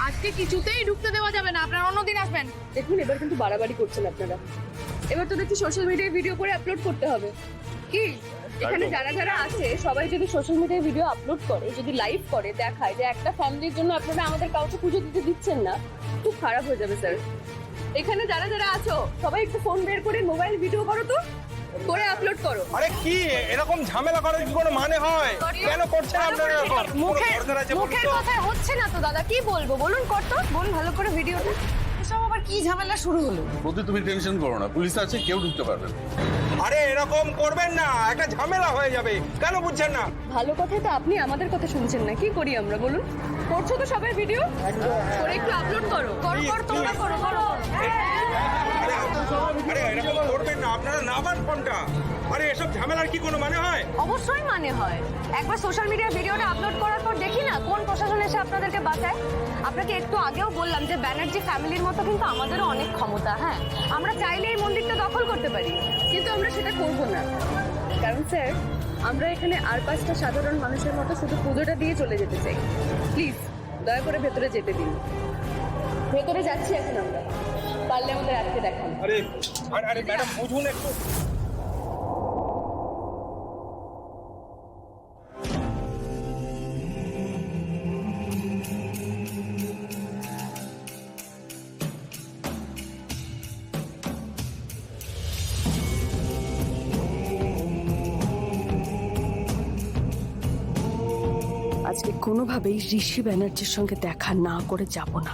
আজকে কিছুতেই ঢুকতে দেওয়া যাবে না, আপনারা অন্যদিন আসবেন। দেখুন এবার কিন্তু বাড়াবাড়ি করছেন আপনারা। এবার তো দেখছি সোশ্যাল মিডিয়ায় ভিডিও করে আপলোড করতে হবে। কি এখানে যারা যারা আছে সবাই যদি সোশ্যাল মিডিয়ায় ভিডিও আপলোড করে, যদি লাইভ করে, দেখায় যে একটা ফ্যামিলির জন্য আপনারা আমাদের কাউকে পুজো দিতে দিচ্ছেন না, খুব খারাপ হয়ে যাবে স্যার। এখানে যারা যারা আছো সবাই একটু ফোন বের করে মোবাইল ভিডিও করো তো, করে আপলোড করো। আরে কি এরকম ঝামেলা করার কি কোনো মানে হয়? কেন করছেন আপনারা এরকম? মুখের কথায় হচ্ছে না তো দাদা, কি বলবো বলুন? করতো বলুন ভালো করে ভিডিওটা। এসব আবার কি ঝামেলা শুরু হলো? প্রতি তুমি টেনশন করো না, পুলিশ আছে, কেউ ঢুকতে পারবে না। আরে এরকম করবেন না, একটা ঝামেলা হয়ে যাবে। কেন বুঝছেন না? ভালো কথাই তো আপনি আমাদের কথা শুনছেন না, কি করি আমরা বলুন? করছো তো সবাই ভিডিও করে একটু আপলোড করো। করো করো তোমরা করো করো। আরে এরকম করবেন না, আপনারা না পান ফোনটা। আরে এসব ঝামেলার কি কোনো মানে হয়? অবশ্যই মানে হয়। একবার সোশ্যাল মিডিয়া ভিডিওটা আপলোড করার পর দেখি না কোন প্রশাসন এসে আপনাদেরকে বাঁচায়। আপনাকে একটু আগেও বললাম যে ব্যানার্জি ফ্যামিলির মতো কিন্তু আমাদেরও অনেক ক্ষমতা। হ্যাঁ, আমরা চাইলে এই মন্দিরটা দখল করতে পারি, কিন্তু আমরা সেটা করব না। কারণ স্যার, আমরা এখানে আর 5টা সাধারণ মানুষের মতো শুধু পুজোটা দিয়ে চলে যেতে চাই। প্লিজ দয়া করে ভেতরে যেতে দিন। ভেতরে যাচ্ছি এখন আমরা, পারলে আমাদের আজকে দেখান। আরে আরে ম্যাডাম বুঝুন একটু। আজকে কোনোভাবেই ঋষি ব্যানার্জির সঙ্গে দেখা না করে যাব না।